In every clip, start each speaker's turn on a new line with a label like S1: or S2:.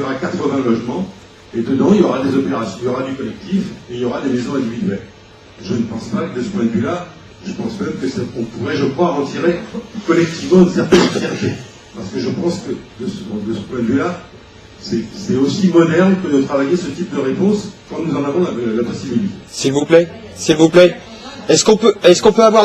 S1: y aura 80 logements, et dedans, il y aura des opérations, il y aura du collectif, et il y aura des maisons individuelles. Je ne pense pas que de ce point de vue-là, je pense même qu'on pourrait, je crois, en tirer collectivement une certaine fierté. Parce que je pense que, de ce point de vue-là, c'est aussi moderne que de travailler ce type de réponse quand nous en avons la possibilité.
S2: S'il vous plaît, est-ce qu'on peut avoir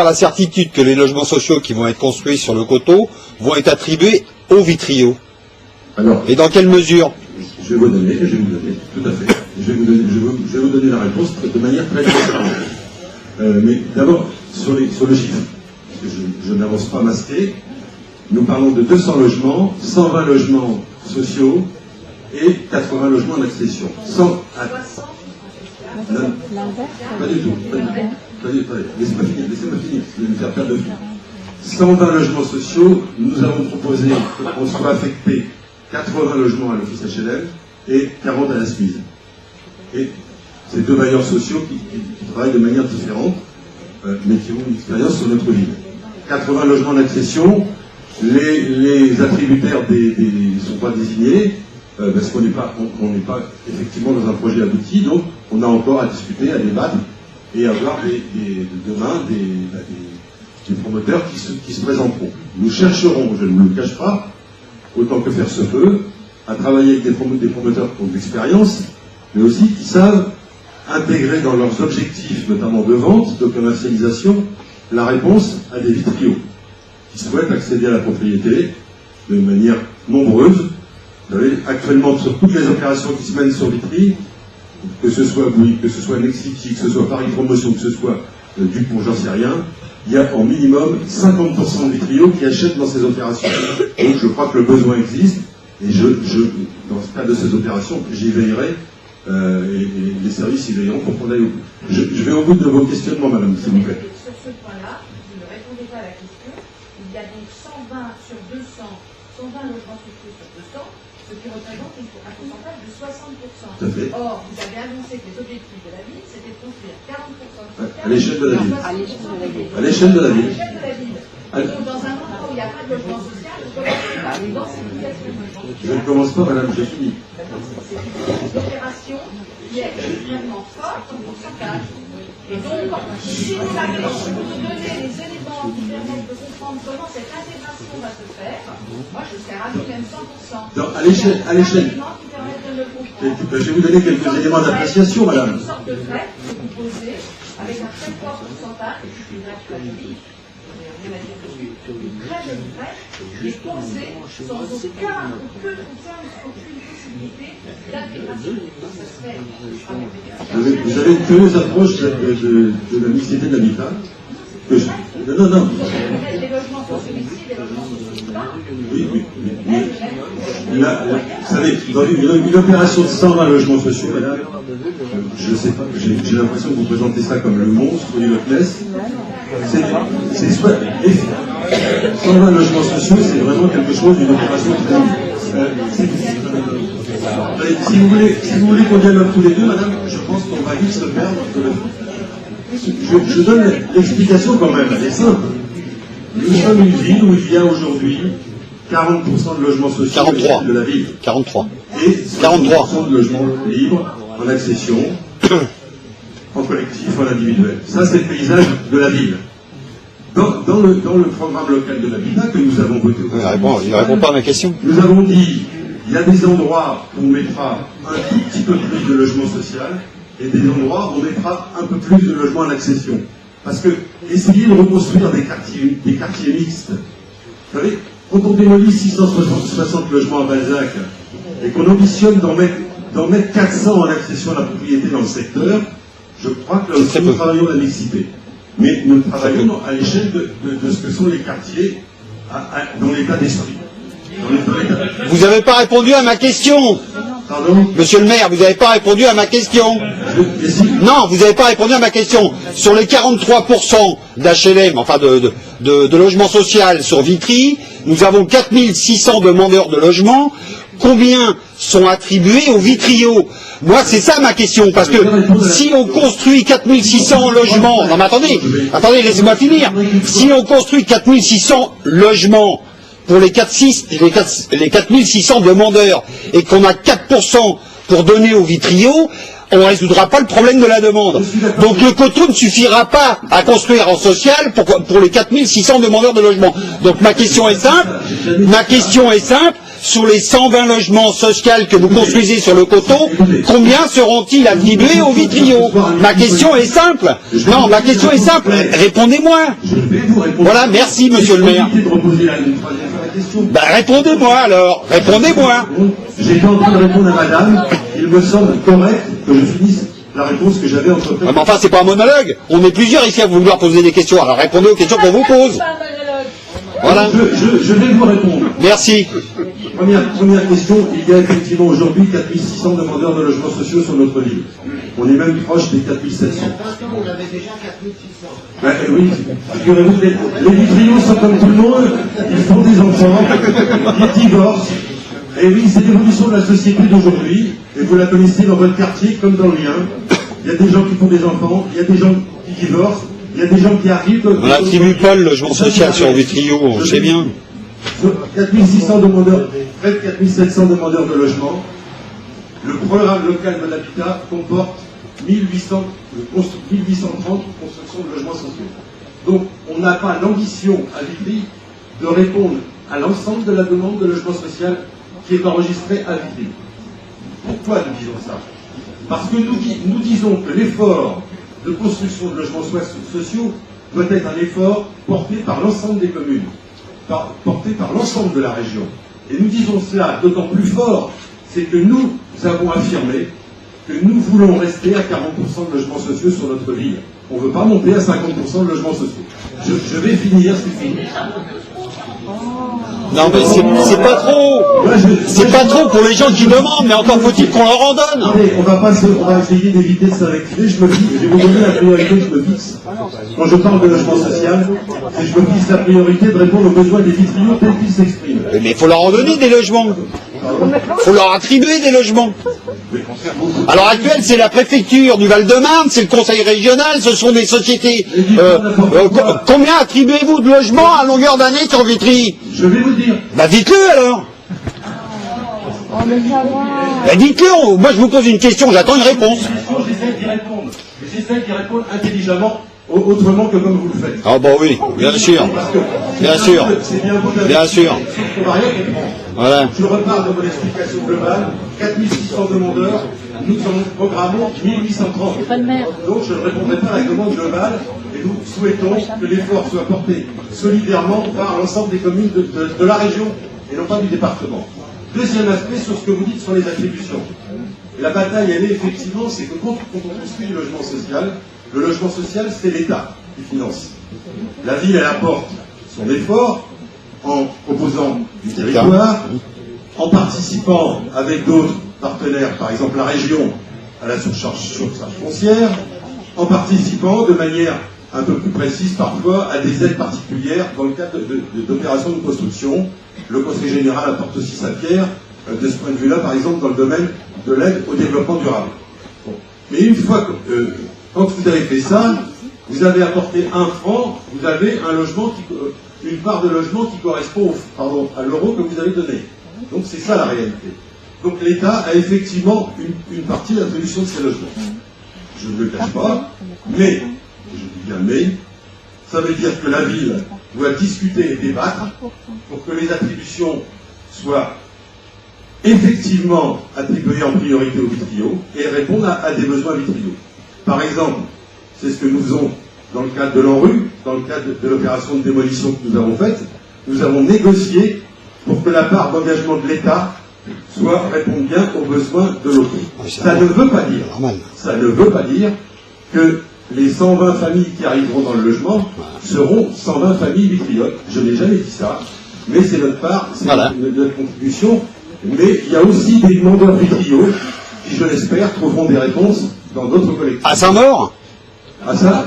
S2: la certitude que les logements sociaux qui vont être construits sur le coteau vont être attribués au Vitriol?
S1: Alors,
S2: et dans quelle mesure?
S1: Je vais vous donner, tout à fait. Je vais vous donner la réponse de manière très transparente. Mais d'abord, sur le chiffre, parce que je n'avance pas masqué, nous parlons de 200 logements, 120 logements sociaux et 80 logements en accession. Non, pas du tout. Laissez-moi finir, je vais me faire perdre de vue. 120 logements sociaux, nous avons proposé qu'on soit affecté 80 logements à l'office HLM et 40 à la SMIS. Et c'est deux bailleurs sociaux qui travaillent de manière différente, mais qui ont une expérience sur notre ville. 80 logements d'accession, les attributaires ne sont pas désignés, parce qu'on n'est pas effectivement dans un projet abouti, donc on a encore à discuter, à débattre, et à voir demain des promoteurs qui se présenteront. Nous chercherons, je ne vous le cache pas, autant que faire se peut, à travailler avec des promoteurs qui ont de l'expérience, mais aussi qui savent intégrer dans leurs objectifs, notamment de vente, de commercialisation, la réponse à des vitriols qui souhaitent accéder à la propriété de manière nombreuse. Vous savez, actuellement, sur toutes les opérations qui se mènent sur Vitry, que ce soit Bouygues, que ce soit Nexity, que ce soit Paris Promotion, que ce soit Dupont, j'en sais rien, il y a en minimum 50% de vitriols qui achètent dans ces opérations. Donc je crois que le besoin existe, et dans ce cas de ces opérations, j'y veillerai, et les services y veilleront pour qu'on aille au bout. Je vais au bout de vos questionnements, madame, s'il vous plaît.
S3: Sur ce point-là, vous ne répondez pas à la question. Il y a donc 120 sur 200, 120 logements sociaux sur 200, ce qui représente un pourcentage de 60%.
S1: Tout à fait.
S3: Or, vous avez annoncé que les objectifs de la ville, c'était de construire 40% de
S1: À l'échelle de la ville.
S3: À
S1: l'échelle de la ville.
S3: Donc, dans un endroit où il n'y a pas de logement social, vous commencez par une densification.
S1: Je ne commence pas, madame, j'ai fini.
S3: C'est une opération qui est extrêmement forte en pourcentage. Et donc, si vous nous donnez les éléments qui permettent de comprendre comment cette intégration va se faire, moi je serais ravi même 100%.
S1: Donc, à l'échelle. Je vais vous donner quelques éléments d'appréciation, madame.
S3: Une sorte de frais que vous posez avec un très fort pourcentage, une gratuité, une très jolie frais, et posée sans aucune possibilité d'intégration. Ça serait
S1: Vous avez une curieuse approche de la mixité de l'habitat. Non.
S3: Les logements sont celui-ci, les logements sont celui-là.
S1: Oui. Là, vous savez, dans une opération de 120 logements sociaux, madame, je ne sais pas, j'ai l'impression que vous présentez ça comme le monstre du Loch Ness. C'est soit 120 logements sociaux, c'est vraiment quelque chose d'une opération si vous voulez qu'on dialogue tous les deux, madame, je pense qu'on va vite se perdre. Je donne l'explication quand même, elle est simple. Nous sommes une ville où il y a aujourd'hui 40% de logements sociaux de la ville.
S2: 43.
S1: Et 40% de logements libres, en accession, en collectif, en individuel. Ça, c'est le paysage de la ville. Dans le programme local de l'habitat que nous avons voté,
S2: il ne répond pas à ma question.
S1: Nous avons dit il y a des endroits où on mettra un tout petit peu plus de logement social et des endroits où on mettra un peu plus de logements en accession. Parce que essayer de reconstruire des quartiers mixtes, vous savez, quand on démolit 660 logements à Balzac et qu'on ambitionne d'en mettre 400 en accession à la propriété dans le secteur, je crois que là aussi nous travaillons la mixité. Mais nous travaillons à l'échelle de ce que sont les quartiers dans l'état d'esprit.
S2: Vous n'avez pas répondu à ma question.
S1: Pardon ?
S2: Monsieur le maire, vous n'avez pas répondu à ma question. Non, vous n'avez pas répondu à ma question. Sur les 43% d'HLM, enfin de logement social sur Vitry, nous avons 4600 demandeurs de logement. Combien sont attribués aux Vitriol? Moi, c'est ça ma question, parce que si on construit 4600 logements... Non mais attendez, laissez-moi finir. Si on construit 4600 logements pour les 4600 demandeurs et qu'on a 4% pour donner au Vitrio, on ne résoudra pas le problème de la demande. Donc le coteau ne suffira pas à construire en social pour les 4600 demandeurs de logement. Donc ma question est simple, sur les 120 logements sociaux que vous construisez sur le coteau, combien seront-ils attribués au Vitrio? Ma question est simple. Non, ma question est simple. Répondez-moi. Voilà, merci monsieur le maire. Ben, répondez-moi alors. Répondez-moi.
S1: J'étais en train de répondre à madame. Il me semble correct que je finisse la réponse que j'avais entreprise.
S2: Mais enfin, c'est pas un monologue. On est plusieurs ici à vouloir poser des questions. Alors répondez aux questions qu'on vous pose. Voilà.
S1: Je vais vous répondre.
S2: Merci.
S1: Première question, il y a effectivement aujourd'hui 4600 demandeurs de logements sociaux sur notre ville. On est même proche des 4700.
S4: On avait déjà 4600.
S1: Ben, oui, figurez-vous que les Vitrios sont comme tout le monde, ils font des enfants, ils divorcent. Et oui, c'est l'évolution de la société d'aujourd'hui, et vous la connaissez dans votre quartier comme dans le mien. Il y a des gens qui font des enfants, il y a des gens qui divorcent, il y a des gens qui arrivent...
S2: On n'attribue pas le logement social sur Vitrio, on sait bien.
S1: 4600 demandeurs, près de 4700 demandeurs de logement. Le programme local de l'habitat comporte 1830 constructions de logements sociaux. Donc, on n'a pas l'ambition à Vitry de répondre à l'ensemble de la demande de logement social qui est enregistrée à Vitry. Pourquoi nous disons ça? Parce que nous disons que l'effort de construction de logements sociaux doit être un effort porté par l'ensemble des communes, porté par l'ensemble de la région. Et nous disons cela d'autant plus fort, c'est que nous avons affirmé que nous voulons rester à 40% de logements sociaux sur notre ville. On ne veut pas monter à 50% de logements sociaux. Je vais finir, c'est fini.
S2: Non mais c'est pas trop. C'est pas trop pour les gens qui demandent, mais encore faut-il qu'on leur en donne.
S1: Allez, on va essayer d'éviter de s'invectiver. Je vais vous donner la priorité que je me fixe. Quand je parle de logement social, je me fixe la priorité de répondre aux besoins des Vitrios tels qu'ils s'expriment.
S2: Mais il faut leur en donner des logements. Il faut leur attribuer des logements. À l'heure actuelle, c'est la préfecture du Val-de-Marne, c'est le conseil régional, ce sont des sociétés. Combien attribuez-vous de logements à longueur d'année sur Vitry?
S1: Je vais vous dire.
S2: Bah dites-le alors. Bah dites-le, moi je vous pose une question, j'attends une réponse.
S1: J'essaie d'y répondre. J'essaie d'y répondre intelligemment, autrement que comme vous le faites.
S2: Ah bah oui, bien sûr. Bien sûr. Bien sûr. Voilà.
S1: Je repars de mon explication globale. 4600 demandeurs, nous sommes programmés 1830. Donc je ne répondrai pas à la demande globale et nous souhaitons que l'effort soit porté solidairement par l'ensemble des communes de la région et non pas du département. Deuxième aspect sur ce que vous dites sur les attributions. La bataille, elle est effectivement, c'est que quand on construit le logement social, c'est l'État qui finance. La ville, elle apporte son effort en proposant du territoire, en participant avec d'autres partenaires, par exemple la région, à la surcharge foncière, en participant de manière un peu plus précise parfois à des aides particulières dans le cadre d'opérations de construction. Le Conseil général apporte aussi sa pierre de ce point de vue-là, par exemple dans le domaine de l'aide au développement durable. Bon. Mais une fois que, quand vous avez fait ça, vous avez apporté un franc, vous avez un logement une part de logement qui correspond à l'euro que vous avez donné. Donc c'est ça la réalité. Donc l'État a effectivement une partie d'attribution de ces logements. Je ne le cache pas, mais, je dis bien mais, ça veut dire que la ville doit discuter et débattre pour que les attributions soient effectivement attribuées en priorité aux Vitrios et répondent à des besoins Vitrios. Par exemple, c'est ce que nous faisons dans le cadre de l'ANRU, dans le cadre de l'opération de démolition que nous avons faite. Nous avons négocié pour que la part d'engagement de l'État réponde bien aux besoins de l'autre. Ça ne veut pas dire que les 120 familles qui arriveront dans le logement seront 120 familles vitriotes. Je n'ai jamais dit ça, mais c'est notre part, c'est notre contribution. Mais il y a aussi des demandeurs vitriaux qui, je l'espère, trouveront des réponses dans d'autres collectifs.
S2: À Saint-Maur?
S1: Ah ça,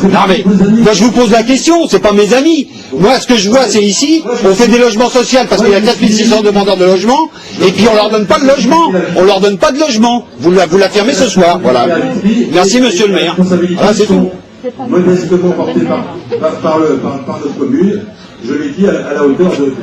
S2: non mais, moi je vous pose la question, c'est pas mes amis. Moi ce que je vois c'est ici, on fait des logements sociaux parce qu'il y a 4600 demandeurs de logement, et puis on leur donne pas de logement. On leur donne pas de logement. Vous l'affirmez ce soir, voilà. Merci monsieur le maire. Voilà, c'est tout.
S1: Modestement portées par notre commune, je l'ai dit à la hauteur de